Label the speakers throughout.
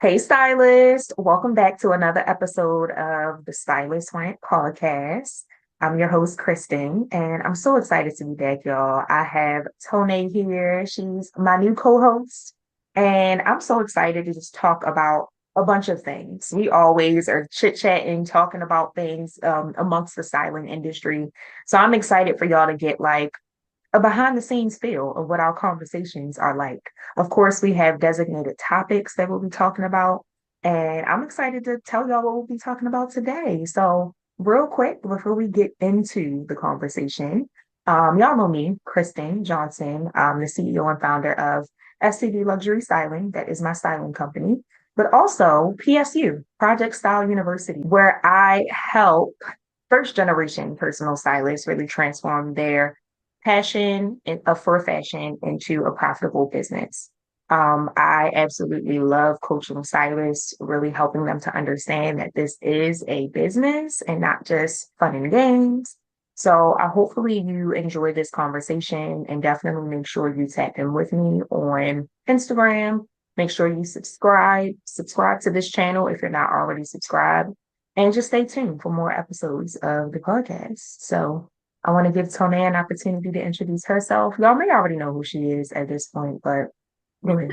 Speaker 1: Hey, stylist. Welcome back to another episode of the Stylist Rant podcast. I'm your host, Kristen, and I'm so excited to be back, y'all. I have Tonae here. She's my new co-host, and I'm so excited to just talk about a bunch of things. We always are chit-chatting, talking about things amongst the styling industry. So I'm excited for y'all to get a behind the scenes feel of what our conversations are like. Of course, we have designated topics that we'll be talking about, and I'm excited to tell y'all what we'll be talking about today. So, real quick, before we get into the conversation, y'all know me, Kristen Johnson. I'm the CEO and founder of SCD Luxury Styling. That is my styling company, but also PSU, Project Style University, where I help first generation personal stylists really transform their for fashion into a profitable business. I absolutely love coaching stylists, really helping them to understand that this is a business and not just fun and games. So I hopefully you enjoy this conversation and definitely make sure you tap in with me on Instagram. Make sure you subscribe to this channel if you're not already subscribed, and just stay tuned for more episodes of the podcast. So I want to give Tonae an opportunity to introduce herself. Y'all may already know who she is at this point, but go ahead.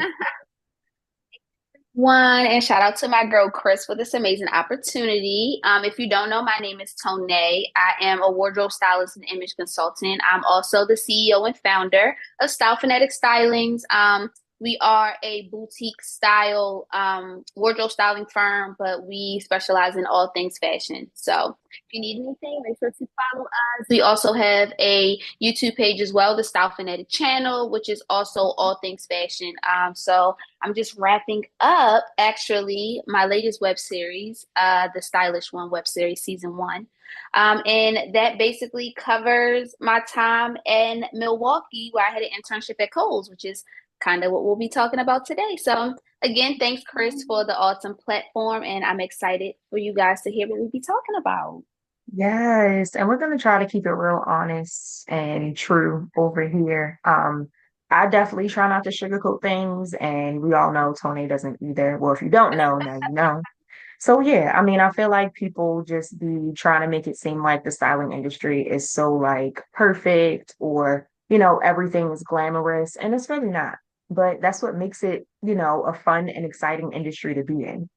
Speaker 2: One and shout out to my girl Chris for this amazing opportunity. If you don't know, my name is Tonae. I am a wardrobe stylist and image consultant. I'm also the CEO and founder of Style Phonetic Stylings. We are a boutique style wardrobe styling firm, but we specialize in all things fashion. So if you need anything, make sure to follow us. We also have a YouTube page as well, the Style Phonetic channel, which is also all things fashion. So I'm just wrapping up actually my latest web series, the Stylish One web series, season one. And that basically covers my time in Milwaukee, where I had an internship at Kohl's, which is kind of what we'll be talking about today. So again, thanks Chris for the awesome platform, and I'm excited for you guys to hear what we'll be talking about.
Speaker 1: Yes, and we're going to try to keep it real honest and true over here. I definitely try not to sugarcoat things, and we all know Tony doesn't either. Well, if you don't know, now you know. So yeah, I mean, I feel like people just be trying to make it seem like the styling industry is so perfect or, everything is glamorous, and it's really not. But that's what makes it, a fun and exciting industry to be in.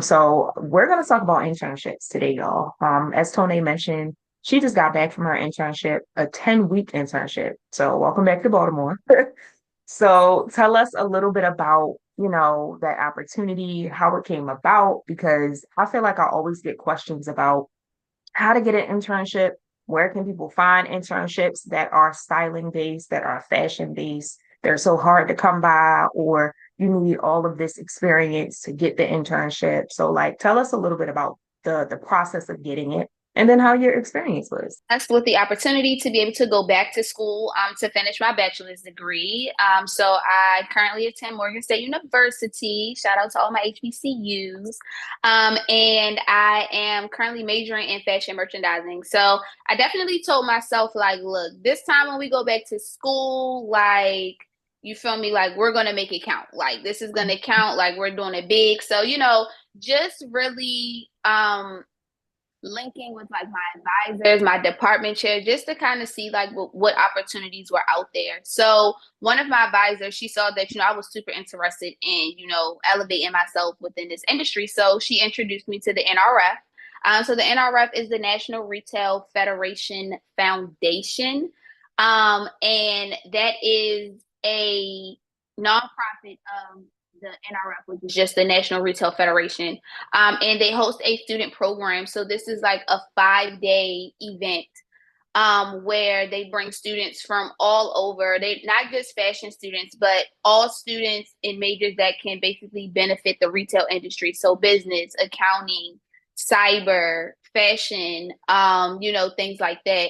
Speaker 1: So we're going to talk about internships today, y'all. As Tonae mentioned, she just got back from her internship, a 10-week internship. So welcome back to Baltimore. So tell us a little bit about, that opportunity, how it came about, because I feel like I always get questions about how to get an internship, where can people find internships that are styling based, that are fashion based. They're so hard to come by, or you need all of this experience to get the internship. So tell us a little bit about the process of getting it and then how your experience was.
Speaker 2: Us with the opportunity to be able to go back to school to finish my bachelor's degree. So I currently attend Morgan State University. Shout out to all my HBCUs. And I am currently majoring in fashion merchandising. So I definitely told myself, like, look, this time when we go back to school, like, you feel me? Like, we're going to make it count. Like, this is going to count. Like, we're doing it big. So, just really linking with like my advisors, my department chair, just to kind of see like what opportunities were out there. So one of my advisors, she saw that, I was super interested in, elevating myself within this industry. So she introduced me to the NRF. So the NRF is the National Retail Federation Foundation. And that is a nonprofit of the NRF, which is just the National Retail Federation. And they host a student program. So this is like a 5-day event where they bring students from all over. They not just fashion students, but all students in majors that can basically benefit the retail industry. So business, accounting, cyber, fashion, things like that.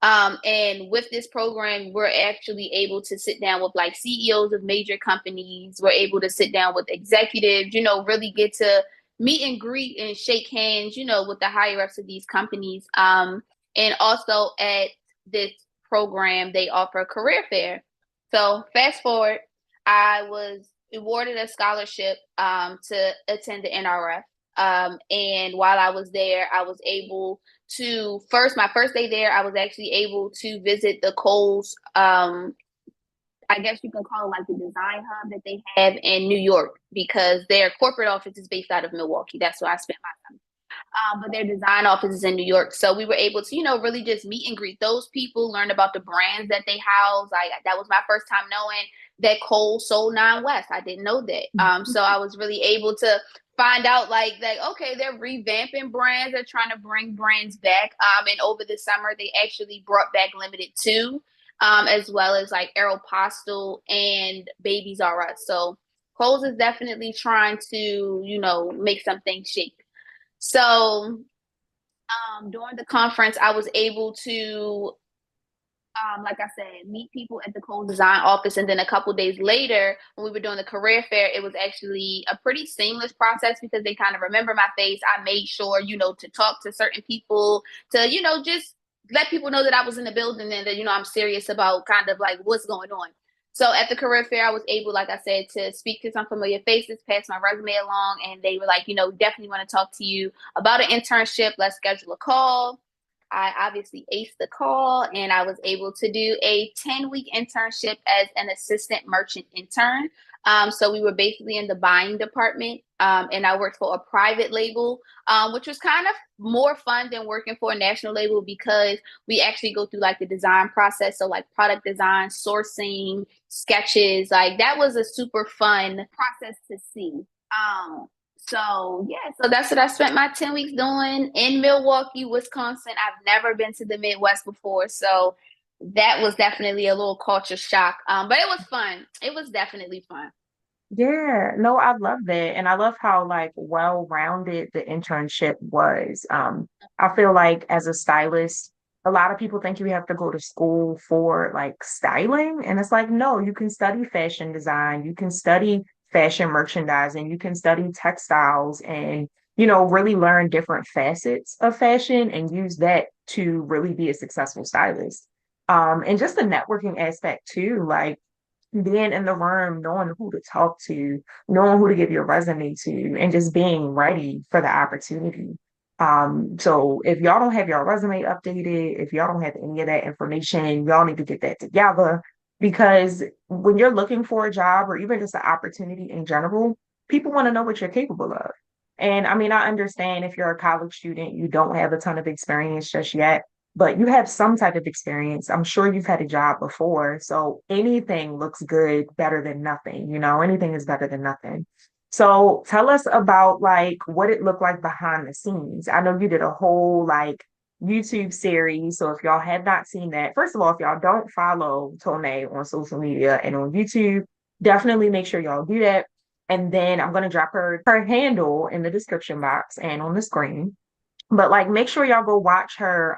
Speaker 2: And with this program, we're actually able to sit down with like CEOs of major companies. We're able to sit down with executives, really get to meet and greet and shake hands, with the higher ups of these companies. And also at this program, they offer a career fair. So fast forward, I was awarded a scholarship to attend the NRF. And while I was there, I was able to my first day there, I was actually able to visit the Kohl's. I guess you can call it like the design hub that they have in New York because their corporate office is based out of Milwaukee. That's where I spent my time. But their design office is in New York. So we were able to, really just meet and greet those people, learn about the brands that they house. That was my first time knowing that Kohl sold Nine West. I didn't know that. So I was really able to find out okay, they're revamping brands. They're trying to bring brands back. And over the summer, they actually brought back Limited Two, as well as like Aeropostale and Babies R Us. So Kohl's is definitely trying to, make something shake. So during the conference, I was able to, like I said, meet people at the Kohl design office. And then a couple days later, when we were doing the career fair, it was actually a pretty seamless process because they kind of remember my face. I made sure, to talk to certain people, to, just let people know that I was in the building and that, I'm serious about kind of like what's going on. So at the career fair, I was able, like I said, to speak to some familiar faces, pass my resume along, and they were like, definitely want to talk to you about an internship. Let's schedule a call. I obviously aced the call, and I was able to do a 10-week internship as an assistant merchant intern. So we were basically in the buying department, and I worked for a private label, which was kind of more fun than working for a national label because we actually go through like the design process. So like product design, sourcing, sketches, like that was a super fun process to see. So that's what I spent my 10 weeks doing in Milwaukee, Wisconsin. I've never been to the Midwest before, so that was definitely a little culture shock. But it was fun. It was definitely fun.
Speaker 1: Yeah, no, I love that. And I love how like well-rounded the internship was. I feel like as a stylist, a lot of people think you have to go to school for like styling. And it's like, no, you can study fashion design, you can study fashion merchandising, you can study textiles and, really learn different facets of fashion and use that to really be a successful stylist. And just the networking aspect too, like being in the room, knowing who to talk to, knowing who to give your resume to, and just being ready for the opportunity. So if y'all don't have your resume updated, if y'all don't have any of that information, y'all need to get that together because when you're looking for a job or even just an opportunity in general, people want to know what you're capable of. And I mean, I understand if you're a college student, you don't have a ton of experience just yet, but you have some type of experience. I'm sure you've had a job before. So anything looks good, better than nothing. Anything is better than nothing. So tell us about like what it looked like behind the scenes. I know you did a whole like YouTube series. So if y'all have not seen that, first of all, if y'all don't follow Tonae on social media and on YouTube, definitely make sure y'all do that. And then I'm gonna drop her handle in the description box and on the screen. But like make sure y'all go watch her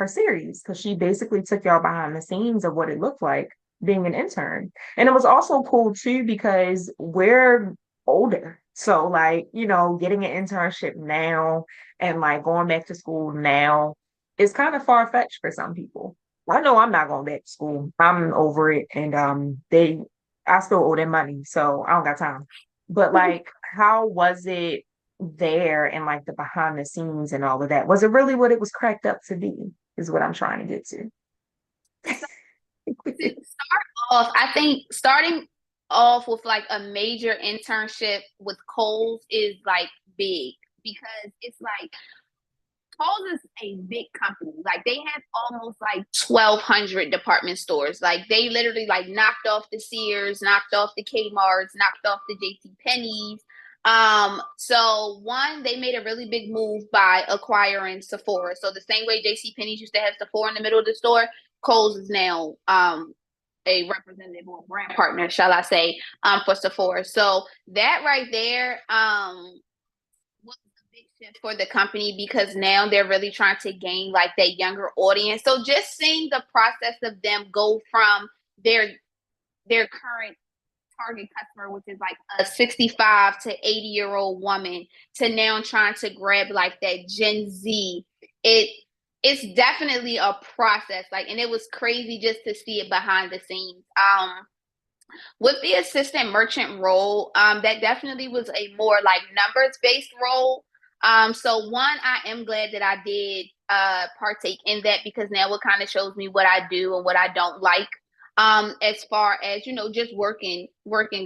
Speaker 1: series because she basically took y'all behind the scenes of what it looked like being an intern. And it was also cool too because we're older. So like, getting an internship now and like going back to school now is kind of far-fetched for some people. I know I'm not going back to school. I'm over it and I still owe them money, so I don't got time. But like how was it there and like the behind the scenes and all of that? Was it really what it was cracked up to be? Is what I'm trying to get to.
Speaker 2: So to start off, I think starting off with like a major internship with Kohl's is like big because it's like Kohl's is a big company. Like they have almost like 1,200 department stores. Like they literally like knocked off the Sears, knocked off the Kmart's, knocked off the JC Penney's. So one, they made a really big move by acquiring Sephora. So the same way JC Penney's used to have Sephora in the middle of the store, Kohl's is now a representative or brand partner, shall I say, for Sephora. So that right there, was a big shift for the company because now they're really trying to gain like that younger audience. So just seeing the process of them go from their current target customer, which is like a 65 to 80-year-old woman, to now trying to grab like that Gen Z, it's definitely a process. Like, and it was crazy just to see it behind the scenes. With the assistant merchant role, that definitely was a more like numbers based role. So one, I am glad that I did partake in that because now it kind of shows me what I do and what I don't like. As far as just working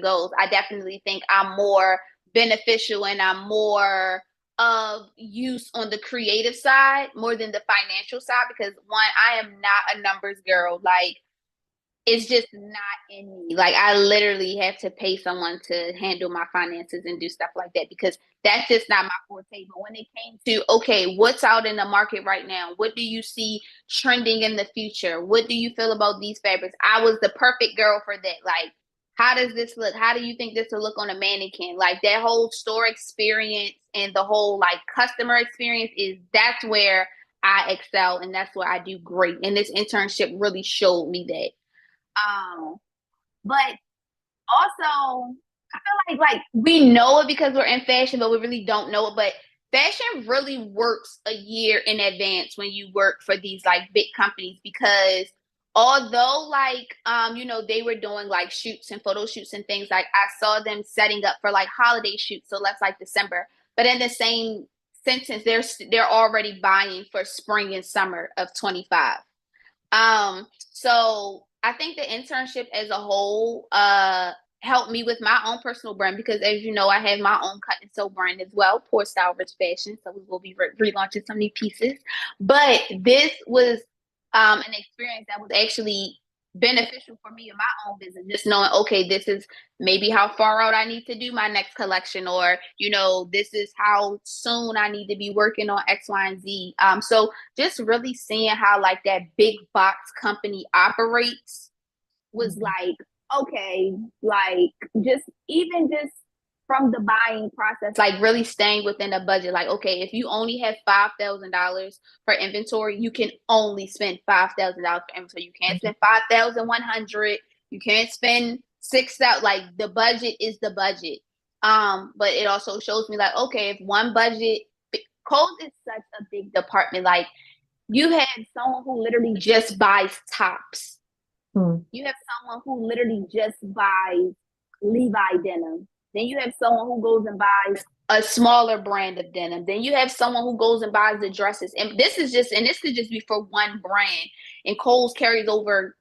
Speaker 2: goes, I definitely think I'm more beneficial and I'm more of use on the creative side more than the financial side because one, I am not a numbers girl. Like it's just not in me. Like I literally have to pay someone to handle my finances and do stuff like that because that's just not my forte. But when it came to okay, what's out in the market right now? What do you see trending in the future? What do you feel about these fabrics? I was the perfect girl for that. Like, how does this look? How do you think this will look on a mannequin? Like that whole store experience and the whole like customer experience is that's where I excel and that's where I do great. And this internship really showed me that. Um, but also, I feel like we know it because we're in fashion, but we really don't know it. But fashion really works a year in advance when you work for these like big companies because although they were doing like shoots and photo shoots and things like I saw them setting up for like holiday shoots, so that's like December. But in the same sentence, they're already buying for spring and summer of 25. So I think the internship as a whole helped me with my own personal brand because as you know, I have my own cut and sew brand as well, Poor Style Rich Fashion. So we will be relaunching some new pieces. But this was an experience that was actually beneficial for me in my own business, just knowing, okay, this is maybe how far out I need to do my next collection, or this is how soon I need to be working on X, Y, and Z. So just really seeing how like that big box company operates was
Speaker 1: Mhm.
Speaker 2: like, okay, like just from the buying process, like really staying within a budget. Like, okay, if you only have $5,000 for inventory, you can only spend $5,000 for inventory. You can't spend 5,100. You can't spend 6,000. Like the budget is the budget. But it also shows me like, okay, if one budget, Kohl's is such a big department. Like you have someone who literally just buys tops.
Speaker 1: Mm.
Speaker 2: You have someone who literally just buys Levi denim. Then you have someone who goes and buys a smaller brand of denim. Then you have someone who goes and buys the dresses. And this could just be for one brand. And Kohl's carries over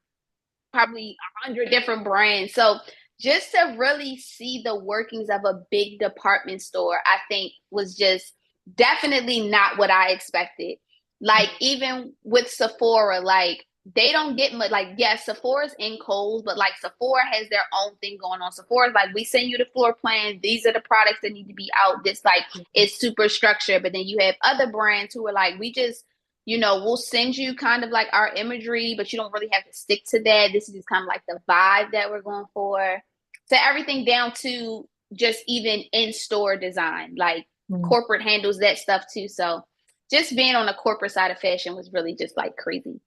Speaker 2: probably 100 different brands. So just to really see the workings of a big department store, I think was just definitely not what I expected. Like even with Sephora, like they don't get much. Like yes, Sephora's in Kohl's, but like Sephora has their own thing going on. Sephora's like we send you the floor plan. These are the products that need to be out. This like it's super structured. But then you have other brands who are like we just we'll send you kind of like our imagery, but you don't really have to stick to that. This is just kind of like the vibe that we're going for. So everything down to just even in-store design, like
Speaker 1: Mm.
Speaker 2: corporate handles that stuff too. So just being on the corporate side of fashion was really just like crazy.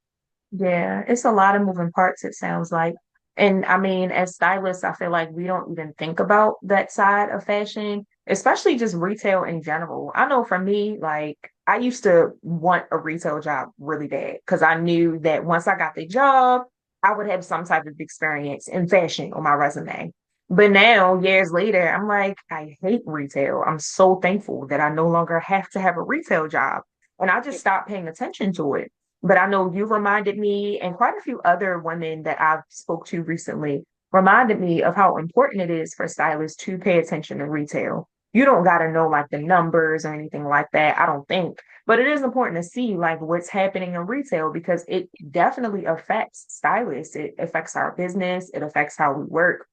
Speaker 1: Yeah, it's a lot of moving parts, it sounds like. And I mean, as stylists, I feel like we don't even think about that side of fashion, especially just retail in general. I know for me, like I used to want a retail job really bad because I knew that once I got the job, I would have some type of experience in fashion on my resume. But now, years later, I'm like, I hate retail. I'm so thankful that I no longer have to have a retail job. And I just stopped paying attention to it. But I know you reminded me, and quite a few other women that I've spoke to recently reminded me of how important it is for stylists to pay attention to retail. You don't got to know like the numbers or anything like that, I don't think. But it is important to see like what's happening in retail because it definitely affects stylists. It affects our business, it affects how we work,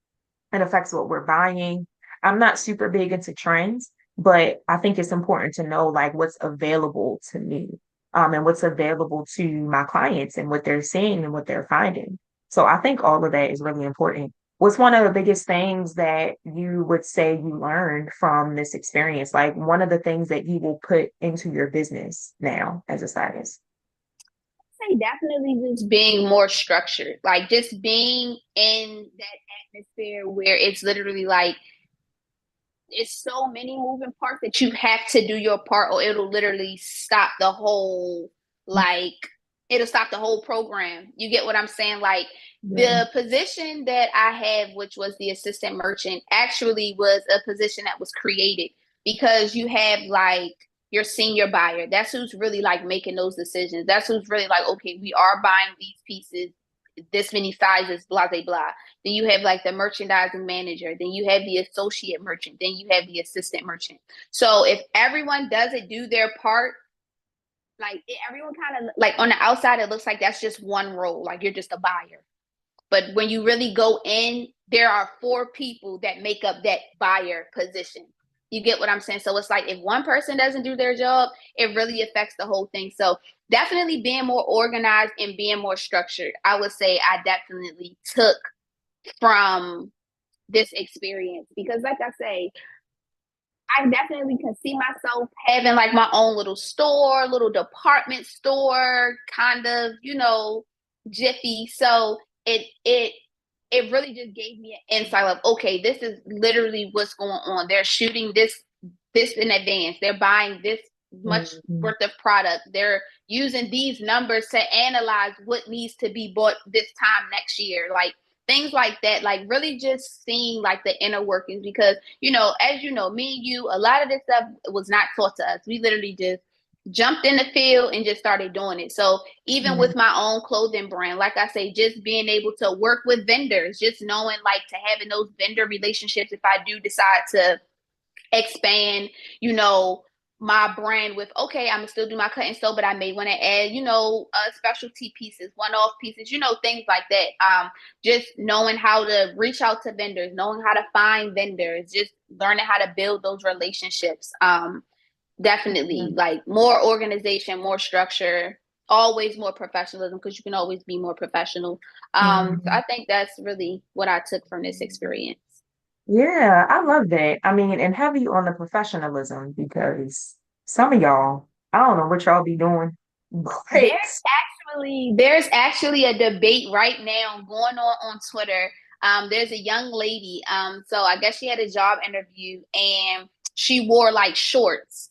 Speaker 1: it affects what we're buying. I'm not super big into trends, but I think it's important to know like what's available to me, and what's available to my clients and what they're seeing and what they're finding. So I think all of that is really important. What's one of the biggest things that you would say you learned from this experience? Like one of the things that you will put into your business now as a stylist?
Speaker 2: Say definitely just being more structured, like just being in that atmosphere where it's literally like it's so many moving parts that you have to do your part or it'll literally stop the whole like it'll stop the whole program. You get what I'm saying? Like
Speaker 1: Yeah.
Speaker 2: the position that I had, which was the assistant merchant, actually was a position that was created because you have like your senior buyer. That's who's really like making those decisions. That's who's really like, okay, we are buying these pieces, this many sizes, blah, blah, blah. Then you have like the merchandising manager. Then you have the associate merchant. Then you have the assistant merchant. So if everyone doesn't do their part, like everyone kind of like on the outside, it looks like that's just one role, like you're just a buyer. But when you really go in, there are four people that make up that buyer position. You get what I'm saying? So it's like if one person doesn't do their job, it really affects the whole thing. So definitely being more organized and being more structured. I would say I definitely took from this experience because, like I say, I definitely can see myself having like my own little store, little department store, kind of, jiffy. So it really just gave me an insight of okay, this is literally what's going on. They're shooting this in advance. They're buying this much
Speaker 1: Mhm.
Speaker 2: worth of product. They're using these numbers to analyze what needs to be bought this time next year. Like things like that, like really just seeing like the inner workings because as you know, me and you, a lot of this stuff was not taught to us. We literally just jumped in the field and just started doing it. So even
Speaker 1: Yeah.
Speaker 2: with my own clothing brand, like I say, just being able to work with vendors, just knowing like to having those vendor relationships if I do decide to expand, my brand with okay, I'm gonna still do my cut and sew, but I may want to add, specialty pieces, one-off pieces, things like that. Just knowing how to reach out to vendors, knowing how to find vendors, just learning how to build those relationships. Definitely like more organization, more structure, always more professionalism because you can always be more professional. So
Speaker 1: Mhm.
Speaker 2: I think that's really what I took from this experience.
Speaker 1: Yeah, I love that. I mean, and heavy on the professionalism because some of y'all, I don't know what y'all be doing,
Speaker 2: There's
Speaker 1: but
Speaker 2: there's actually a debate right now going on Twitter. There's a young lady. So I guess she had a job interview and she wore like shorts,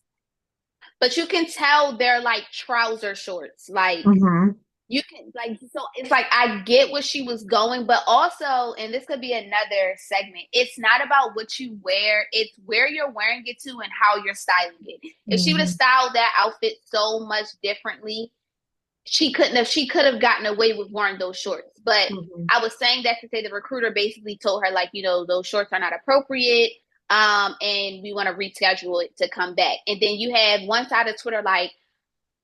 Speaker 2: but you can tell they're like trouser shorts. Like
Speaker 1: Mhm.
Speaker 2: you can like so it's like I get what she was going, but also, and this could be another segment. It's not about what you wear; it's where you're wearing it to and how you're styling it. If she would have
Speaker 1: Mhm.
Speaker 2: styled that outfit so much differently, she could have gotten away with wearing those shorts. But
Speaker 1: Mhm.
Speaker 2: I was saying that to say the recruiter basically told her like, those shorts are not appropriate. And we want to reschedule it to come back. And then you have one side of Twitter like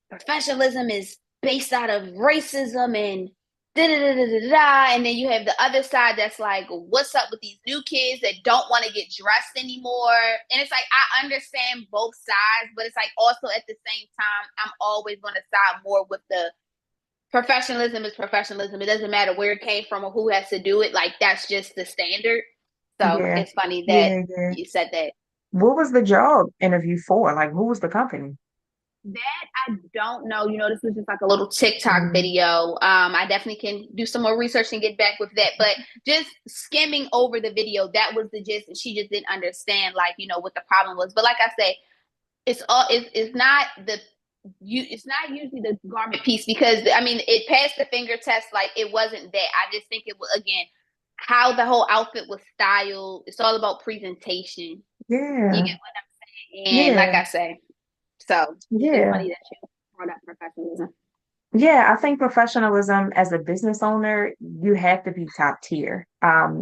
Speaker 2: professionalism is based out of racism and da da da da da. And then you have the other side that's like, what's up with these new kids that don't want to get dressed anymore? And it's like, I understand both sides, but it's like also at the same time, I'm always going to side more with the professionalism is professionalism. It doesn't matter where it came from or who has to do it. Like, that's just the standard. So
Speaker 1: Yeah.
Speaker 2: it's funny that
Speaker 1: Yeah, yeah.
Speaker 2: you said that.
Speaker 1: What was the job interview for? Like, who was the company?
Speaker 2: That I don't know. This was just like a little TikTok
Speaker 1: Mhm.
Speaker 2: video. I definitely can do some more research and get back with that. But just skimming over the video, that was the gist, and she just didn't understand, like, what the problem was. But like I say, it's not it's not usually the garment piece because I mean it passed the finger test. Like it wasn't that. I just think it was again how the whole outfit was styled. It's all about presentation. You
Speaker 1: Yeah.
Speaker 2: get what I'm saying? And like
Speaker 1: Yeah.
Speaker 2: I say. So it's just
Speaker 1: Yeah.
Speaker 2: funny that you brought up professionalism.
Speaker 1: Yeah, I think professionalism as a business owner, you have to be top tier.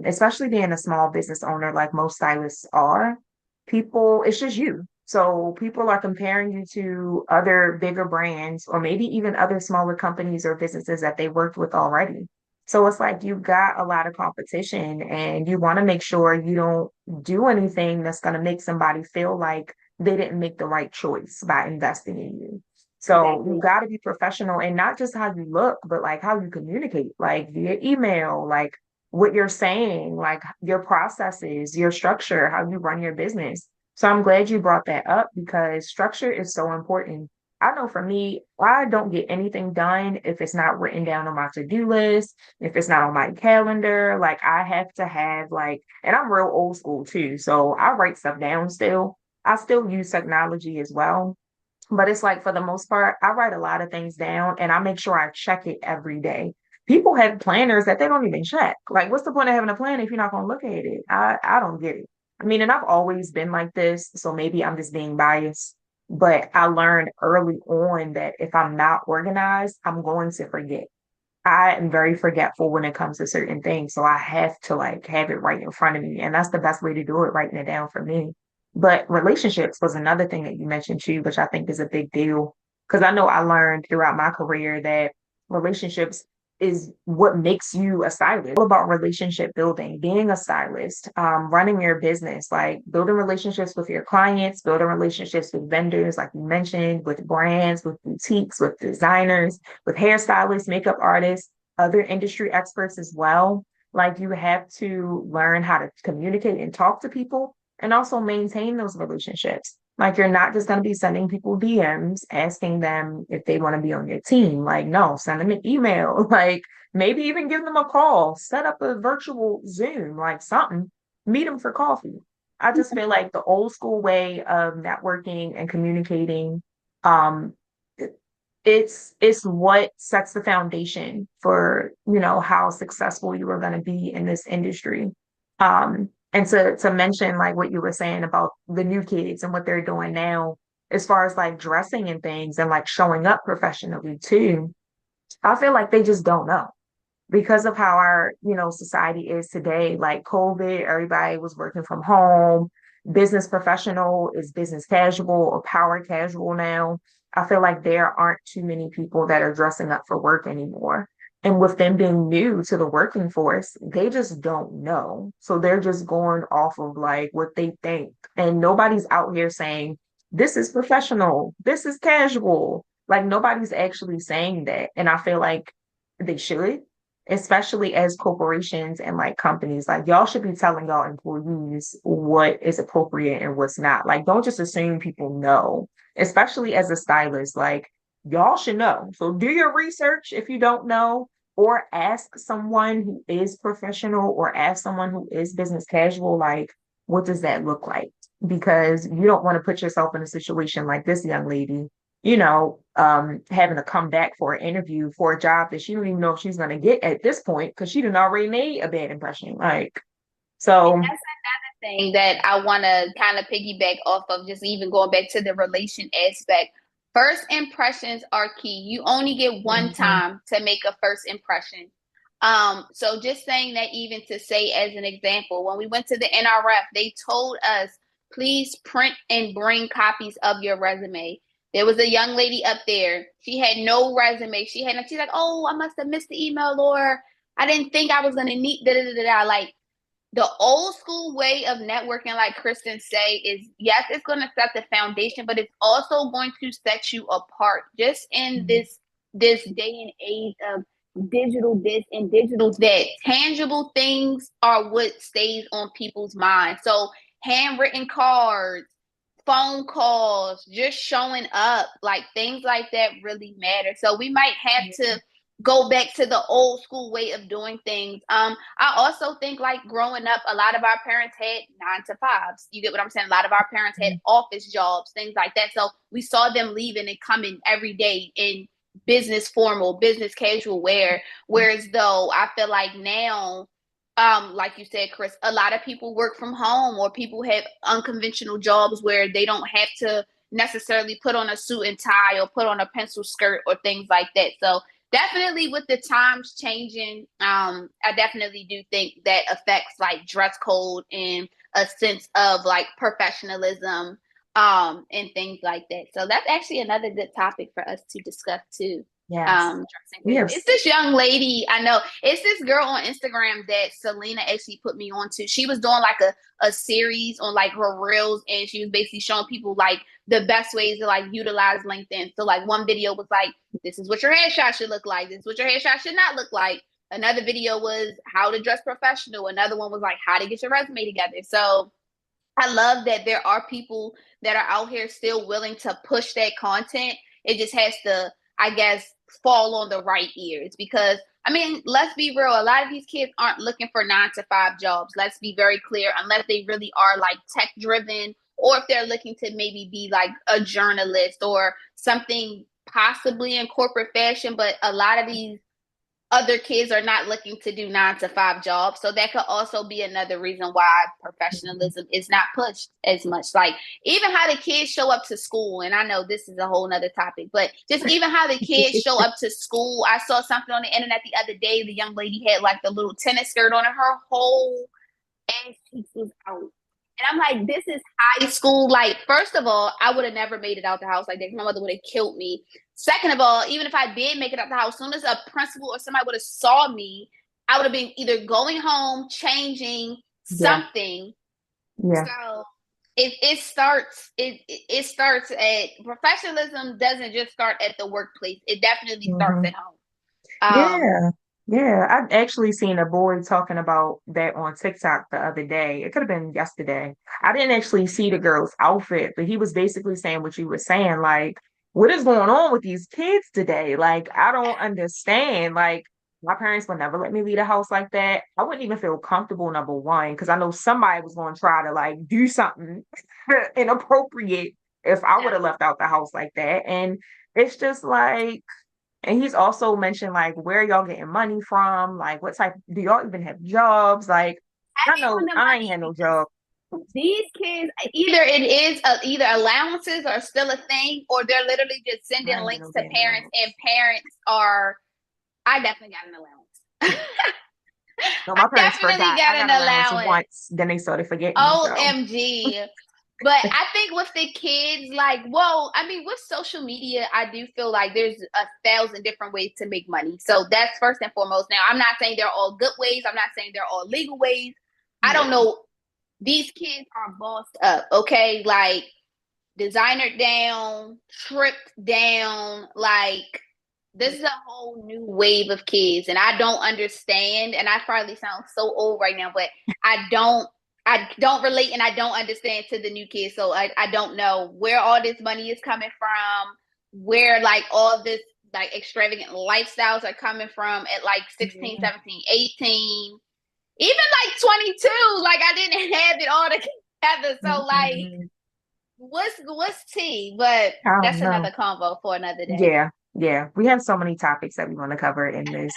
Speaker 1: Especially being a small business owner like most stylists are. People, it's just you. So people are comparing you to other bigger brands or maybe even other smaller companies or businesses that they worked with already. So it's like you've got a lot of competition and you want to make sure you don't do anything that's going to make somebody feel like they didn't make the right choice by investing in you. So you
Speaker 2: Exactly.
Speaker 1: got to be professional and not just how you look, but like how you communicate, like via email, like what you're saying, like your processes, your structure, how you run your business. So I'm glad you brought that up because structure is so important. I know for me, I don't get anything done if it's not written down on my to-do list, if it's not on my calendar. Like I have to have like, and I'm real old school too. So I write stuff down still. I still use technology as well, But it's like for the most part, I write a lot of things down and I make sure I check it every day. People have planners that they don't even check. Like, what's the point of having a plan if you're not going to look at it? I don't get it. I mean, and I've always been like this, so maybe I'm just being biased. But I learned early on that if I'm not organized, I'm going to forget. I am very forgetful when it comes to certain things. So I have to like have it right in front of me. And that's the best way to do it, writing it down for me. But relationships was another thing that you mentioned too, which I think is a big deal. Because I know I learned throughout my career that relationships is what makes you a stylist. All about relationship building, being a stylist, running your business, like building relationships with your clients, building relationships with vendors, like you mentioned, with brands, with boutiques, with designers, with hairstylists, makeup artists, other industry experts as well. Like you have to learn how to communicate and talk to people and also maintain those relationships. Like you're not just going to be sending people DMs asking them if they want to be on your team. Like, no, send them an email. Like maybe even give them a call, set up a virtual Zoom, like something, meet them for coffee. I just feel like the old school way of networking and communicating, um, it's what sets the foundation for, how successful you are going to be in this industry. And to mention like what you were saying about the new kids and what they're doing now, as far as like dressing and things and like showing up professionally too, I feel like they just don't know because of how our, society is today. Like COVID, everybody was working from home. Business professional is business casual or power casual now. I feel like there aren't too many people that are dressing up for work anymore. And with them being new to the working force, they just don't know. So they're just going off of like what they think. And nobody's out here saying, this is professional, this is casual. Like nobody's actually saying that. And I feel like they should, especially as corporations and like companies. Like y'all should be telling y'all employees what is appropriate and what's not. Like don't just assume people know, especially as a stylist. Like y'all should know. So do your research if you don't know, or ask someone who is professional or ask someone who is business casual, like, what does that look like? Because you don't want to put yourself in a situation like this young lady, having to come back for an interview for a job that she don't even know if she's going to get at this point because she didn't already made a bad impression. Like,
Speaker 2: And
Speaker 1: so,
Speaker 2: that's another thing that I want to kind of piggyback off of, just even going back to the relation aspect. First impressions are key. You only get one
Speaker 1: mhm,
Speaker 2: time to make a first impression. So just saying that, even to say as an example, when we went to the NRF, they told us, please print and bring copies of your resume. There was a young lady up there. She had no resume. She's like, oh, I must have missed the email, or I didn't think I was gonna need da da da da. Like, the old school way of networking, like Kristen say, is yes, it's going to set the foundation, but it's also going to set you apart. Just in
Speaker 1: mhm,
Speaker 2: this day and age of digital this and digital that, tangible things are what stays on people's minds. So handwritten cards, phone calls, just showing up, like things like that really matter. So we might have to go back to the old school way of doing things. I also think, like, growing up, a lot of our parents had 9 to 5s. You get what I'm saying? A lot of our parents had
Speaker 1: mhm,
Speaker 2: office jobs, things like that. So we saw them leaving and coming every day in business formal, business casual wear. Whereas though I feel like now, like you said, Chris, a lot of people work from home, or people have unconventional jobs where they don't have to necessarily put on a suit and tie or put on a pencil skirt or things like that. So definitely, with the times changing, I definitely do think that affects like dress code and a sense of like professionalism, and things like that. So that's actually another good topic for us to discuss too.
Speaker 1: yes,
Speaker 2: Dressing code. It's
Speaker 1: yes.
Speaker 2: this young lady, I know, it's this girl on Instagram that Selena actually put me on to. She was doing like a series on like her reels, and she was basically showing people like the best ways to like utilize LinkedIn. So like one video was like, this is what your headshot should look like. This is what your headshot should not look like. Another video was how to dress professional. Another one was like how to get your resume together. So I love that there are people that are out here still willing to push that content. It just has to, I guess, fall on the right ears, because I mean, let's be real. A lot of these kids aren't looking for 9 to 5 jobs. Let's be very clear, unless they really are like tech driven, or if they're looking to maybe be like a journalist or something possibly in corporate fashion, but a lot of these other kids are not looking to do 9 to 5 jobs. So that could also be another reason why professionalism is not pushed as much. Like even how the kids show up to school, and I know this is a whole nother topic, but just even how the kids show up to school. I saw something on the internet the other day. The young lady had like the little tennis skirt on, and her whole ass cheeks was out. And I'm like, this is high school. Like, first of all, I would have never made it out the house like that. My mother would have killed me. Second of all, even if I did make it out the house, as soon as a principal or somebody would have saw me, I would have been either going home, changing
Speaker 1: Yeah,
Speaker 2: something.
Speaker 1: yeah.
Speaker 2: So it starts at professionalism doesn't just start at the workplace. It definitely starts
Speaker 1: Hmm.
Speaker 2: at home.
Speaker 1: Yeah, yeah. I've actually seen a boy talking about that on TikTok the other day. It could have been yesterday. I didn't actually see the girl's outfit, but he was basically saying what you were saying, like, what is going on with these kids today? Like, I don't understand. Like, my parents would never let me leave the house like that. I wouldn't even feel comfortable, number one, because I know somebody was going to try to like do something inappropriate if I would
Speaker 2: Yeah.
Speaker 1: have left out the house like that. And it's just like, and he's also mentioned like where y'all getting money from? Like what type do y'all even have jobs? Like I
Speaker 2: Heavy on
Speaker 1: know
Speaker 2: the
Speaker 1: I ain't
Speaker 2: money
Speaker 1: had no
Speaker 2: because
Speaker 1: job.
Speaker 2: these kids, either it is either allowances are still a thing, or they're literally just sending
Speaker 1: I ain't get
Speaker 2: links
Speaker 1: no
Speaker 2: to
Speaker 1: damn
Speaker 2: parents, and
Speaker 1: allowance.
Speaker 2: parents are. I definitely got an allowance.
Speaker 1: No,
Speaker 2: I
Speaker 1: my parents
Speaker 2: definitely
Speaker 1: forgot. I
Speaker 2: got an
Speaker 1: got allowance
Speaker 2: allowance.
Speaker 1: once, then they started forgetting. So
Speaker 2: OMG. But I think with the kids, like, well, I mean, with social media, I do feel like there's 1,000 different ways to make money. So that's first and foremost. Now, I'm not saying they're all good ways. I'm not saying they're all legal ways. I don't
Speaker 1: yeah.
Speaker 2: know. These kids are bossed up, okay? Like, designer down, tripped down. Like, this is a whole new wave of kids, and I don't understand. And I probably sound so old right now, but I don't. I don't relate and I don't understand to the new kids. So I don't know where all this money is coming from, where like all this like extravagant lifestyles are coming from at like 16,
Speaker 1: Yeah.
Speaker 2: 17, 18, even like 22. Like I didn't have it all together. So like
Speaker 1: Mhm.
Speaker 2: what's tea? But
Speaker 1: I don't
Speaker 2: that's
Speaker 1: know.
Speaker 2: another convo for another day.
Speaker 1: Yeah, yeah. We have so many topics that we want to cover in this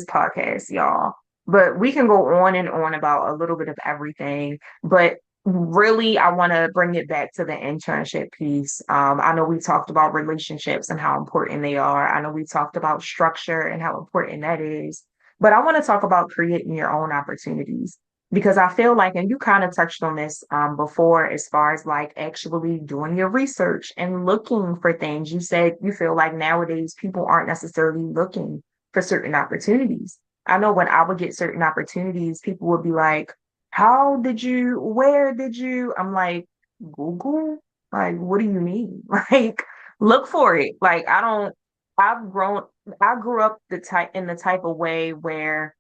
Speaker 1: podcast, y'all. But we can go on and on about a little bit of everything. But really, I want to bring it back to the internship piece. I know we talked about relationships and how important they are. I know we talked about structure and how important that is. But I want to talk about creating your own opportunities because I feel like, and you kind of touched on this before, as far as like actually doing your research and looking for things. You said you feel like nowadays people aren't necessarily looking for certain opportunities. I know when I would get certain opportunities, people would be like, how did you, where did you? I'm like, Google? Like, what do you mean? Like, look for it. Like, I don't, I've grown, I grew up the type of way where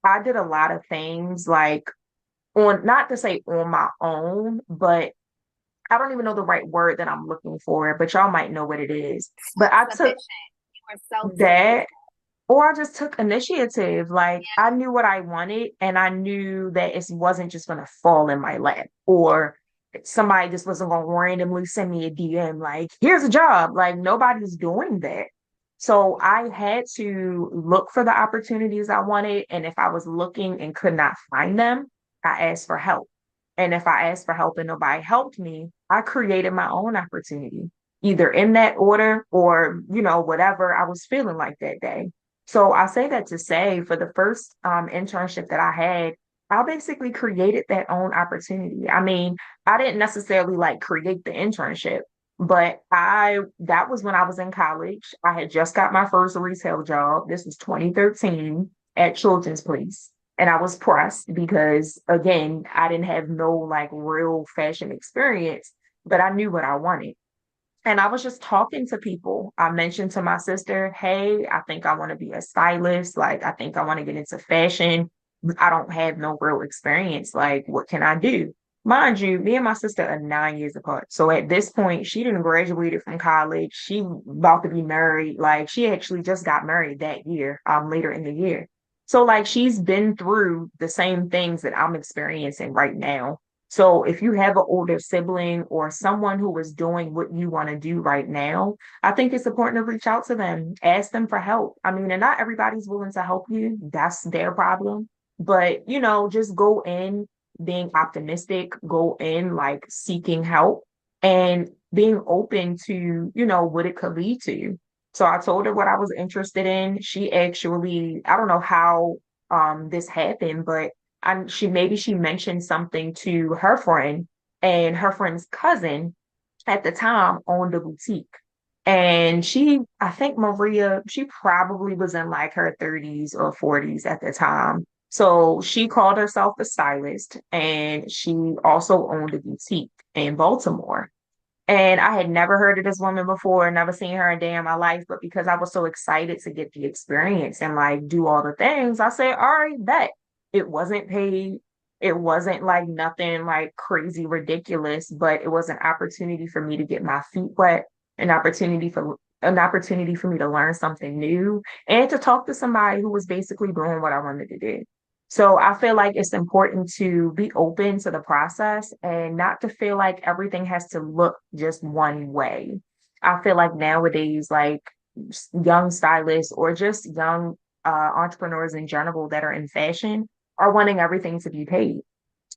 Speaker 1: I did a lot of things like on not to say on my own, but I don't even know the right word that I'm looking for, but y'all might know what it is. But I took
Speaker 2: Self-sufficient. You are self-sufficient.
Speaker 1: that, or I just took initiative. Like I knew what I wanted, and I knew that it wasn't just going to fall in my lap, or somebody just wasn't going to randomly send me a DM like, here's a job. Like nobody's doing that. So I had to look for the opportunities I wanted. And if I was looking and could not find them, I asked for help. And if I asked for help and nobody helped me, I created my own opportunity, either in that order or, whatever I was feeling like that day. So I say that to say for the first internship that I had, I basically created that own opportunity. I mean, I didn't necessarily like create the internship, but that was when I was in college. I had just got my first retail job. This was 2013 at Children's Place. And I was pressed because again, I didn't have no like real fashion experience, but I knew what I wanted. And I was just talking to people. I mentioned to my sister, hey, I think I want to be a stylist. Like, I think I want to get into fashion. I don't have no real experience. Like, what can I do? Mind you, me and my sister are 9 years apart. So at this point, she didn't graduated from college. She about to be married. Like, she actually just got married that year, later in the year. So like she's been through the same things that I'm experiencing right now. So if you have an older sibling or someone who is doing what you want to do right now, I think it's important to reach out to them, ask them for help. I mean, and not everybody's willing to help you. That's their problem. But, just go in being optimistic, go in like seeking help and being open to, what it could lead to. So I told her what I was interested in. She actually, I don't know how this happened, but she mentioned something to her friend, and her friend's cousin at the time owned a boutique. And I think Maria, she probably was in like her 30s or 40s at the time. So she called herself a stylist, and she also owned a boutique in Baltimore. And I had never heard of this woman before, never seen her a day in my life. But because I was so excited to get the experience and like do all the things, I said, all right, bet. It wasn't paid. It wasn't like nothing like crazy ridiculous, but it was an opportunity for me to get my feet wet, an opportunity for me to learn something new and to talk to somebody who was basically doing what I wanted to do. So I feel like it's important to be open to the process and not to feel like everything has to look just one way. I feel like nowadays, like young stylists or just young entrepreneurs in general that are in fashion are wanting everything to be paid.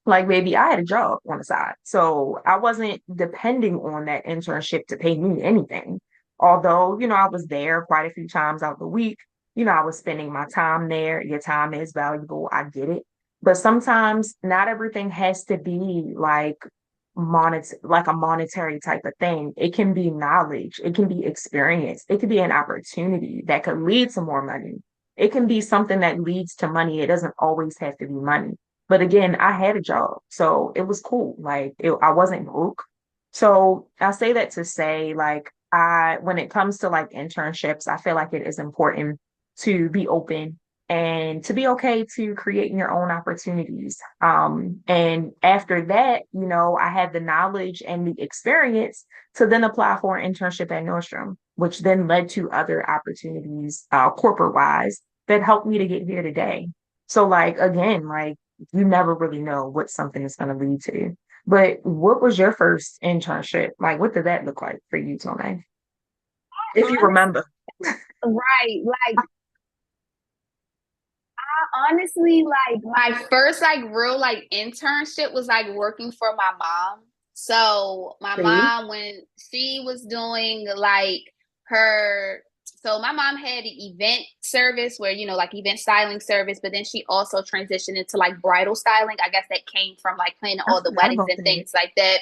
Speaker 1: Like maybe I had a job on the side. So I wasn't depending on that internship to pay me anything. Although, I was there quite a few times out the week. I was spending my time there. Your time is valuable. I get it. But sometimes not everything has to be like a monetary type of thing. It can be knowledge, it can be experience, it could be an opportunity that could lead to more money. It can be something that leads to money. It doesn't always have to be money. But again, I had a job, so it was cool. I wasn't broke. So I say that to say, like, when it comes to like internships, I feel like it is important to be open and to be okay to creating your own opportunities. And after that, I had the knowledge and the experience to then apply for an internship at Nordstrom, which then led to other opportunities, corporate wise, that helped me to get here today. So, like, again, like, you never really know what something is going to lead to. But what was your first internship? Like, what did that look like for you, Tonae? If you
Speaker 2: Honestly,
Speaker 1: remember.
Speaker 2: right. Like honestly, like my first like real like internship was like working for my mom. So my
Speaker 1: See?
Speaker 2: mom, when she was doing like her, so my mom had an event service where, like event styling service, but then she also transitioned into like bridal styling. I guess that came from like planning
Speaker 1: I
Speaker 2: all the
Speaker 1: forgot
Speaker 2: weddings
Speaker 1: about
Speaker 2: and
Speaker 1: that.
Speaker 2: things like that.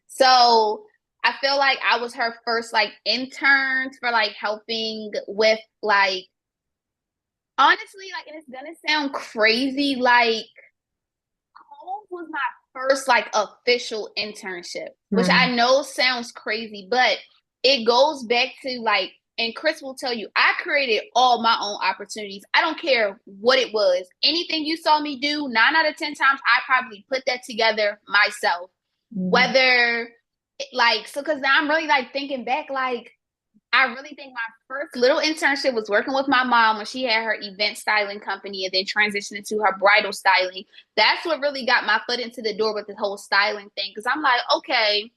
Speaker 2: So I feel like I was her first like intern for like helping with like honestly, like, and it's gonna sound crazy, like Kohl was my first like official internship, which I
Speaker 1: Hmm.
Speaker 2: know sounds crazy, but it goes back to like, and Chris will tell you, I created all my own opportunities. I don't care what it was. Anything you saw me do, 9 out of 10 times, I probably put that together myself.
Speaker 1: Hmm.
Speaker 2: Whether like, so because now I'm really like thinking back, like I really think my first little internship was working with my mom when she had her event styling company and then transitioned into her bridal styling. That's what really got my foot into the door with the whole styling thing. Cause I'm like, okay,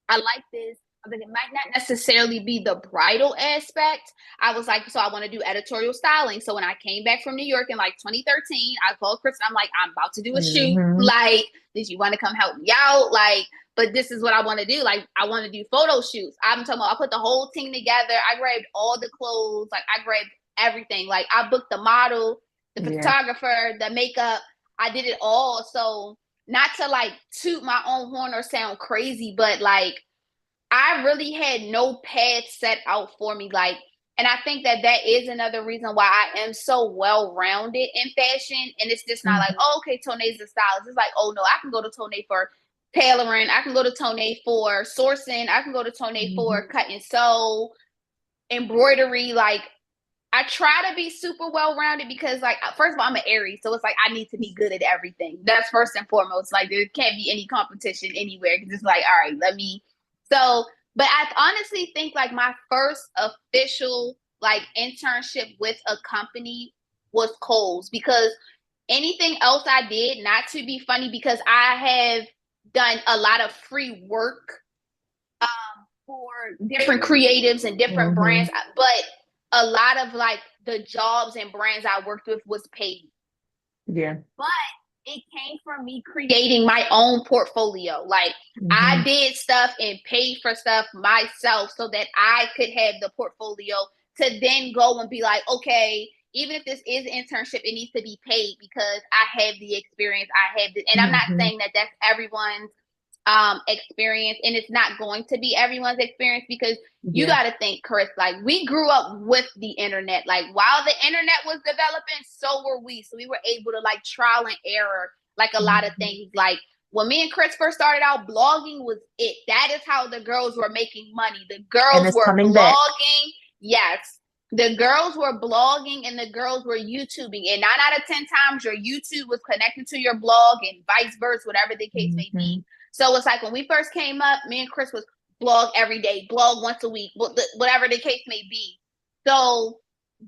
Speaker 2: I like this. I think it might not necessarily be the bridal aspect. I was like, so I want to do editorial styling. So when I came back from New York in like 2013, I called Chris and I'm like, I'm about to do a shoot.
Speaker 1: Hmm.
Speaker 2: Like, did you want to come help me out? Like, but this is what I want to do. Like, I want to do photo shoots. I'm talking about, I put the whole team together. I grabbed all the clothes. Like, I grabbed everything. Like, I booked the model, the
Speaker 1: Yeah.
Speaker 2: photographer, the makeup. I did it all. So, not to like toot my own horn or sound crazy, but like, I really had no path set out for me. Like, and I think that that is another reason why I am so well rounded in fashion. And it's just not like,
Speaker 1: Hmm.
Speaker 2: oh, okay, Tonae's a stylist. It's like, oh no, I can go to Tonae for tailoring. I can go to Tonae for sourcing. I can go to Tonae for
Speaker 1: Hmm.
Speaker 2: cut and sew, embroidery. Like, I try to be super well rounded because, like, first of all, I'm an Aries, so it's like I need to be good at everything. That's first and foremost. Like, there can't be any competition anywhere because it's like, all right, let me. So, but I honestly think like my first official like internship with a company was Kohl's because anything else I did, not to be funny, because I have done a lot of free work for different creatives and different
Speaker 1: Mm-hmm.
Speaker 2: brands, but a lot of like the jobs and brands I worked with was paid.
Speaker 1: Yeah.
Speaker 2: But it came from me creating my own portfolio. Like I
Speaker 1: Mm-hmm.
Speaker 2: did stuff and paid for stuff myself so that I could have the portfolio to then go and be like, okay, even if this is an internship, it needs to be paid because I have the experience. I have the, and I'm not
Speaker 1: Mm-hmm.
Speaker 2: saying that that's everyone's experience, and it's not going to be everyone's experience because you
Speaker 1: Yeah.
Speaker 2: got to think, Chris, like we grew up with the internet. Like while the internet was developing, so were we. So we were able to like trial and error like a lot of
Speaker 1: Mm-hmm.
Speaker 2: things. Like when me and Chris first started out, blogging was it. That is how the girls were making money. The
Speaker 1: And
Speaker 2: girls
Speaker 1: it's
Speaker 2: were
Speaker 1: coming back.
Speaker 2: blogging. Yes. The girls were blogging and the girls were YouTubing. And 9 out of 10 times, your YouTube was connected to your blog and vice versa, whatever the case may
Speaker 1: Mm-hmm.
Speaker 2: be. So it's like when we first came up, me and Chris was blog every day, blog once a week, whatever the case may be. So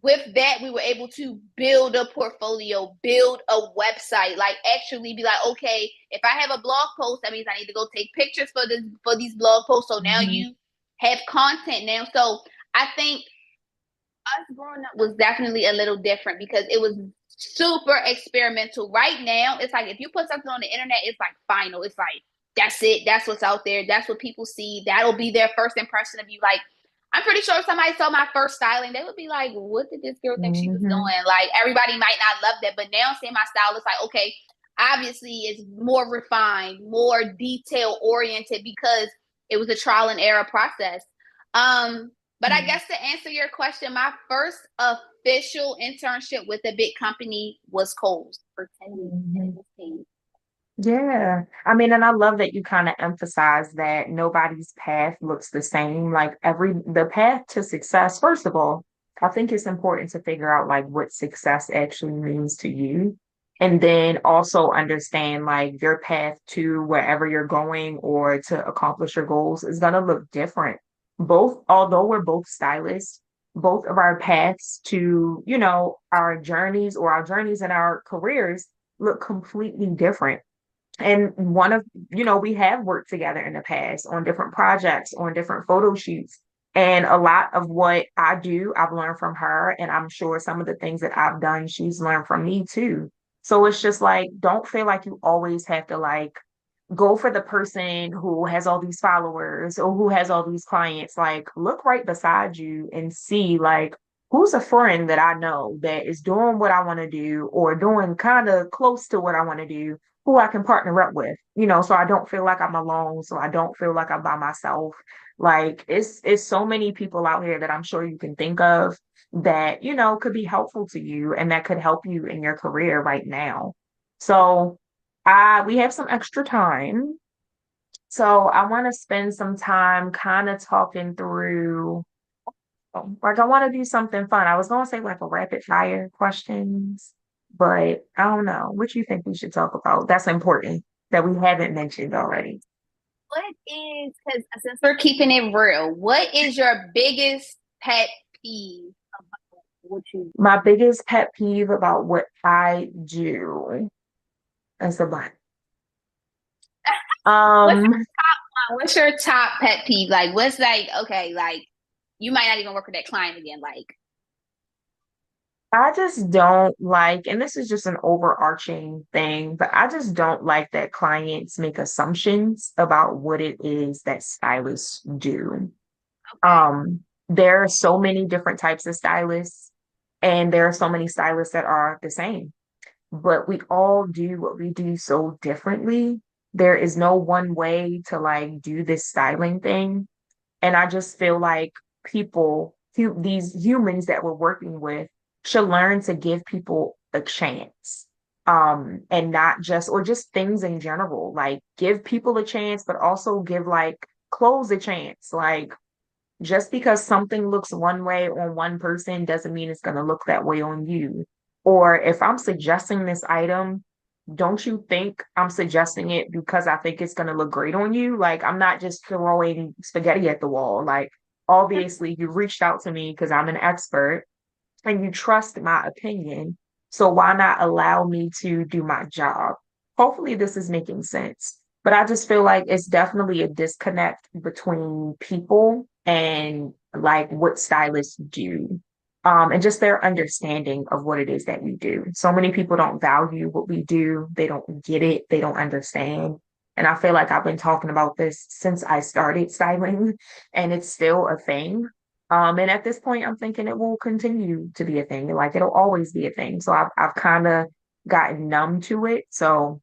Speaker 2: with that, we were able to build a portfolio, build a website, like actually be like, okay, if I have a blog post, that means I need to go take pictures for these blog posts. So now
Speaker 1: Mm-hmm.
Speaker 2: you have content now. So I think us growing up was definitely a little different because it was super experimental. Right now, it's like if you put something on the internet, it's like final. It's like that's it. That's what's out there. That's what people see. That'll be their first impression of you. Like I'm pretty sure if somebody saw my first styling, they would be like, "What did this girl think she was
Speaker 1: Mm-hmm.
Speaker 2: doing?" Like everybody might not love that, but now seeing my style, it's like okay, obviously it's more refined, more detail oriented because it was a trial and error process. Um, but I guess to answer your question, my first official internship with a big company was Kohl's for 10 weeks, and it
Speaker 1: Mm-hmm.
Speaker 2: was paid.
Speaker 1: Yeah. I mean, and I love that you kind of emphasize that nobody's path looks the same. Like the path to success, first of all, I think it's important to figure out like what success actually means to you. And then also understand like your path to wherever you're going or to accomplish your goals is going to look different. Both, although we're both stylists, both of our paths to, our journeys or our journeys in our careers look completely different. And we have worked together in the past on different projects, on different photo shoots. And a lot of what I do, I've learned from her. And I'm sure some of the things that I've done, she's learned from me too. So it's just like, don't feel like you always have to like go for the person who has all these followers or who has all these clients. Like, look right beside you and see, like, who's a friend that I know that is doing what I want to do or doing kind of close to what I want to do, who I can partner up with, so I don't feel like I'm alone, so I don't feel like I'm by myself. Like, it's so many people out here that I'm sure you can think of that, could be helpful to you and that could help you in your career right now. So, we have some extra time. So I want to spend some time kind of talking through, like I want to do something fun. I was going to say like a rapid fire questions, but I don't know. What you think we should talk about? That's important that we haven't mentioned already.
Speaker 2: What is, because since we're keeping it real, what is your biggest pet peeve about what you do?
Speaker 1: My biggest pet peeve about what I do is a lot.
Speaker 2: What's
Speaker 1: Um,
Speaker 2: what's your top pet peeve? Like, what's like, okay, like you might not even work with that client again. Like,
Speaker 1: I just don't like, and this is just an overarching thing, but I just don't like that clients make assumptions about what it is that stylists do.
Speaker 2: okay,
Speaker 1: There are so many different types of stylists, and there are so many stylists that are the same, but we all do what we do so differently. There is no one way to like do this styling thing. And I just feel like these humans that we're working with should learn to give people a chance. And not just, or just things in general, like give people a chance, but also give like clothes a chance. Like just because something looks one way on one person doesn't mean it's going to look that way on you. Or if I'm suggesting this item, don't you think I'm suggesting it because I think it's going to look great on you? Like, I'm not just throwing spaghetti at the wall. Like, obviously, you reached out to me because I'm an expert and you trust my opinion. So, why not allow me to do my job? Hopefully, this is making sense. But I just feel like it's definitely a disconnect between people and like what stylists do. And just their understanding of what it is that we do. So many people don't value what we do. They don't get it. They don't understand. And I feel like I've been talking about this since I started styling, and it's still a thing. And at this point, I'm thinking it will continue to be a thing. Like it'll always be a thing. So I've kind of gotten numb to it. So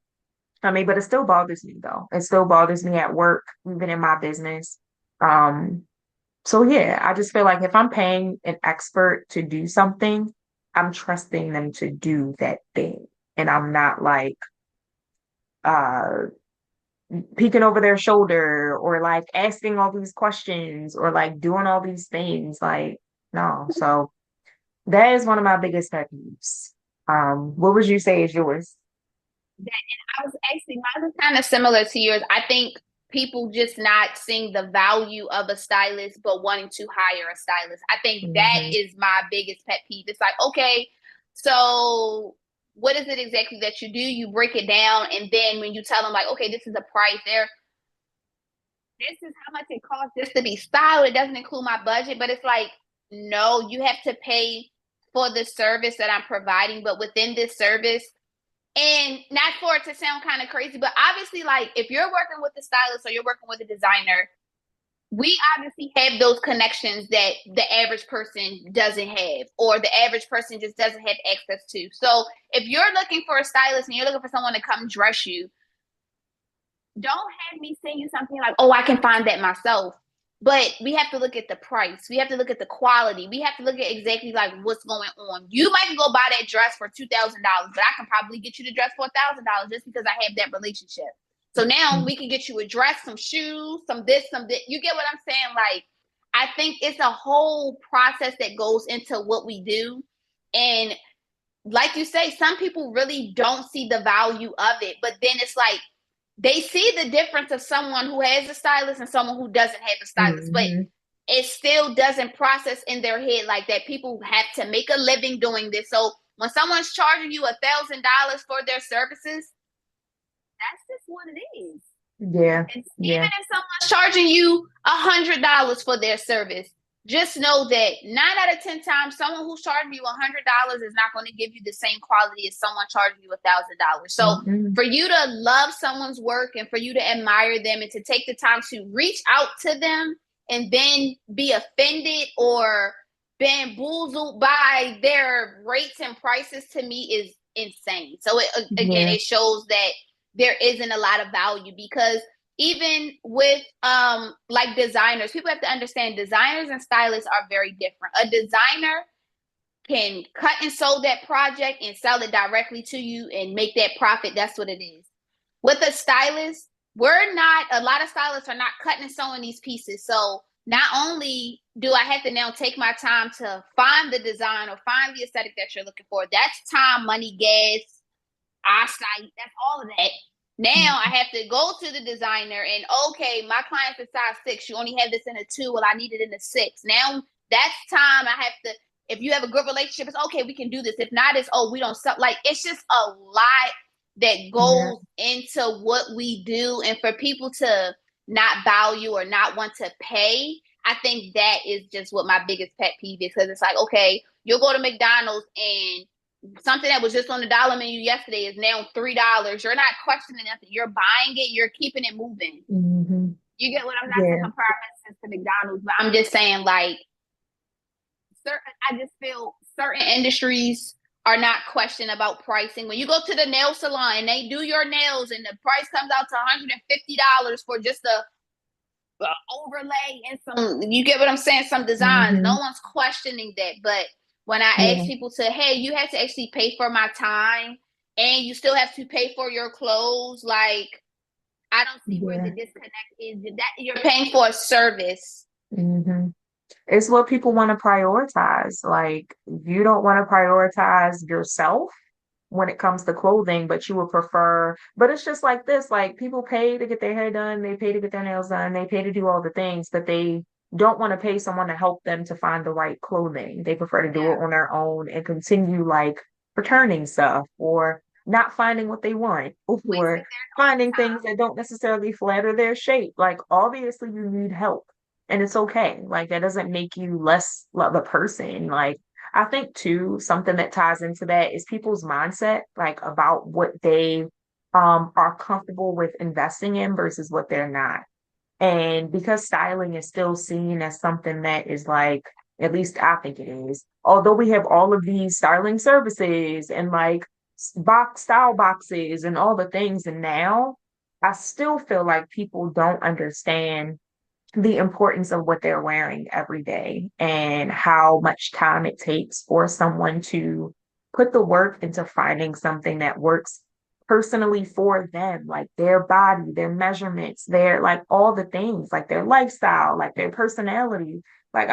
Speaker 1: I mean, but it still bothers me though. It still bothers me at work, even in my business. Um, so yeah, I just feel like if I'm paying an expert to do something, I'm trusting them to do that thing. And I'm not like uh peeking over their shoulder or like asking all these questions or like doing all these things. Like, no. So that is one of my biggest pet peeves. What would you say is yours?
Speaker 2: I was actually mine is kind of similar to yours. I think people just not seeing the value of a stylist, but wanting to hire a stylist. I think that
Speaker 1: Hmm.
Speaker 2: is my biggest pet peeve. It's like, okay, so what is it exactly that you do? You break it down, and then when you tell them, like, okay, this is the price, there, this is how much it costs just to be styled. It doesn't include my budget, but it's like, no, you have to pay for the service that I'm providing, but within this service, and not for it to sound kind of crazy, but obviously, like if you're working with a stylist or you're working with a designer, we obviously have those connections that the average person doesn't have, or the average person just doesn't have access to. So if you're looking for a stylist and you're looking for someone to come dress you, don't have me send you something like, oh, I can find that myself. But we have to look at the price. We have to look at the quality. We have to look at exactly like what's going on. You might go buy that dress for $2,000, but I can probably get you the dress for $1,000 just because I have that relationship. So now we can get you a dress, some shoes, some this, some that. You get what I'm saying? Like, I think it's a whole process that goes into what we do. And like you say, some people really don't see the value of it. But then it's like they see the difference of someone who has a stylist and someone who doesn't have a stylist, but
Speaker 1: Hmm.
Speaker 2: it still doesn't process in their head like that. People have to make a living doing this. So when someone's charging you $1,000 for their services, that's just what it is.
Speaker 1: Yeah,
Speaker 2: And
Speaker 1: yeah,
Speaker 2: even if someone's charging you $100 for their service, just know that 9 out of 10 times, someone who's charging you $100 is not going to give you the same quality as someone charging you $1,000. So
Speaker 1: mm-mm,
Speaker 2: for you to love someone's work and for you to admire them and to take the time to reach out to them and then be offended or bamboozled by their rates and prices, to me is insane. So again,
Speaker 1: yeah,
Speaker 2: it shows that there isn't a lot of value, because even with like designers, people have to understand designers and stylists are very different. A designer can cut and sew that project and sell it directly to you and make that profit. That's what it is. With a stylist, we're not, a lot of stylists are not cutting and sewing these pieces. So not only do I have to now take my time to find the design or find the aesthetic that you're looking for, that's time, money, gas, eyesight, that's all of that. Now I have to go to the designer and, okay, my client's a size 6. You only have this in a 2. Well, I need it in a 6. Now that's time I have to, if you have a good relationship, it's okay, we can do this. If not, it's, oh, we don't sell. Like, it's just a lot that
Speaker 1: yeah,
Speaker 2: goes into what we do. And for people to not value or not want to pay, I think that is just what my biggest pet peeve is. Because it's like, okay, you'll go to McDonald's and something that was just on the dollar menu yesterday is now $3. You're not questioning nothing. You're buying it. You're keeping it moving.
Speaker 1: hmm,
Speaker 2: You get what I'm not saying?
Speaker 1: yeah,
Speaker 2: Comparing to McDonald's, but I'm just saying like certain. I just feel certain industries are not questioned about pricing. When you go to the nail salon and they do your nails and the price comes out to $150 for just a overlay and some, you get what I'm saying, some designs,
Speaker 1: hmm,
Speaker 2: no one's questioning that. But when I ask
Speaker 1: yeah,
Speaker 2: people to, hey, you have to actually pay for my time and you still have to pay for your clothes, like I don't see where the
Speaker 1: yeah.
Speaker 2: disconnect is. That you're paying for a service.
Speaker 1: Hmm. It's what people want to prioritize. Like, you don't want to prioritize yourself when it comes to clothing, but you would prefer, but it's just like this, like people pay to get their hair done, they pay to get their nails done, they pay to do all the things, but they don't want to pay someone to help them to find the right clothing. They prefer to do it
Speaker 2: Yeah.
Speaker 1: on their own and continue like returning stuff or not finding what they want or
Speaker 2: Wasting their
Speaker 1: finding things
Speaker 2: time.
Speaker 1: that don't necessarily flatter their shape. Like, obviously, you need help, and it's okay. Like, that doesn't make you less of a person. Like, I think too, something that ties into that is people's mindset, like about what they are comfortable with investing in versus what they're not. And because styling is still seen as something that is like, at least I think it is, although we have all of these styling services and like box style boxes and all the things, and now I still feel like people don't understand the importance of what they're wearing every day and how much time it takes for someone to put the work into finding something that works personally for them, like their body, their measurements, their like all the things, like their lifestyle, like their personality. Like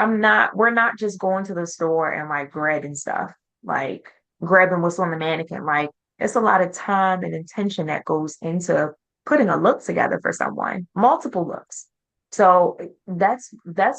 Speaker 1: we're not just going to the store and like grabbing stuff, like grabbing what's on the mannequin. Like it's a lot of time and intention that goes into putting a look together for someone, multiple looks. So that's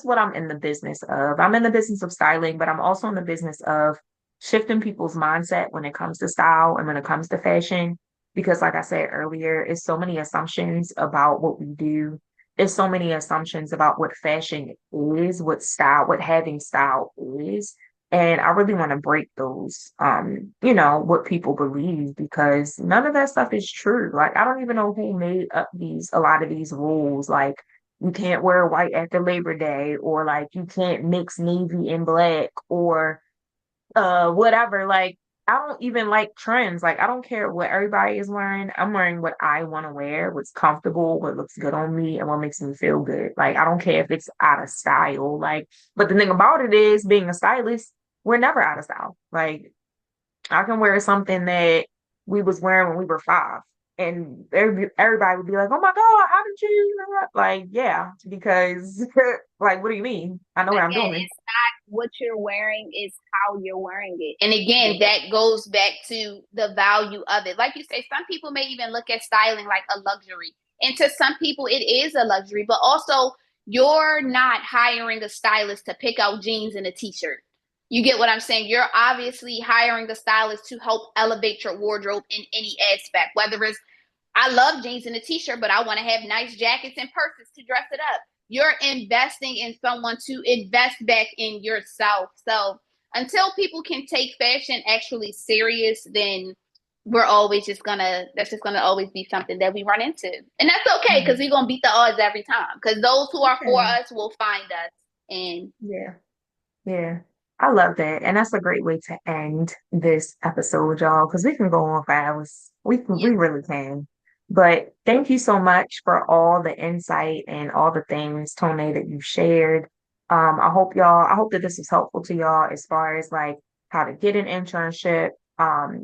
Speaker 1: what I'm in the business of. I'm in the business of styling, but I'm also in the business of shifting people's mindset when it comes to style and when it comes to fashion. Because like I said earlier, it's so many assumptions about what we do. There's so many assumptions about what fashion is, what style, what having style is. And I really want to break those, what people believe, because none of that stuff is true. Like, I don't even know who made up a lot of these rules. Like, you can't wear white after Labor Day, or like you can't mix navy and black, or whatever. Like, I don't even like trends. Like, I don't care what everybody is wearing. I'm wearing what I want to wear, what's comfortable, what looks good on me, and what makes me feel good. Like, I don't care if it's out of style. Like, but the thing about it is, being a stylist, we're never out of style. Like, I can wear something that we was wearing when we were five, and everybody would be like, "Oh my God, how did you?" Like, yeah, because like, what do you mean? I know what I'm
Speaker 2: Again,
Speaker 1: doing.
Speaker 2: it's not what you're wearing, it's how you're wearing it. And again,
Speaker 1: Yeah.
Speaker 2: that goes back to the value of it. Like you say, some people may even look at styling like a luxury. And to some people, it is a luxury, but also you're not hiring a stylist to pick out jeans and a t shirt. You get what I'm saying? You're obviously hiring a stylist to help elevate your wardrobe in any aspect, whether it's I love jeans and a t-shirt, but I want to have nice jackets and purses to dress it up. You're investing in someone to invest back in yourself. So until people can take fashion actually serious, then we're always just gonna that's just gonna always be something that we run into. And that's okay because
Speaker 1: Mhm.
Speaker 2: we're gonna beat the odds every time. Because those who are for
Speaker 1: Yeah.
Speaker 2: us will find us. And
Speaker 1: Yeah. Yeah. I love that. And that's a great way to end this episode, y'all, because we can go on for hours. We
Speaker 2: yeah,
Speaker 1: really can. But thank you so much for all the insight and all the things, Tonae, that you shared. I hope that this was helpful to y'all as far as like how to get an internship,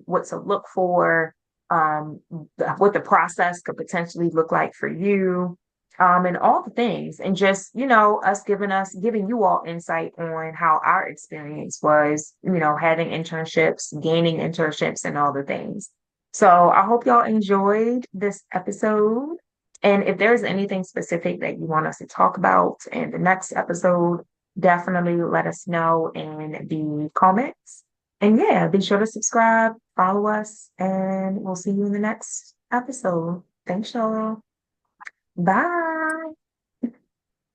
Speaker 1: what to look for, what the process could potentially look like for you, and all the things, and just us giving you all insight on how our experience was, having internships, gaining internships, and all the things. So I hope y'all enjoyed this episode, and if there's anything specific that you want us to talk about in the next episode, definitely let us know in the comments. And yeah, be sure to subscribe, follow us, and we'll see you in the next episode. Thanks, y'all. Bye.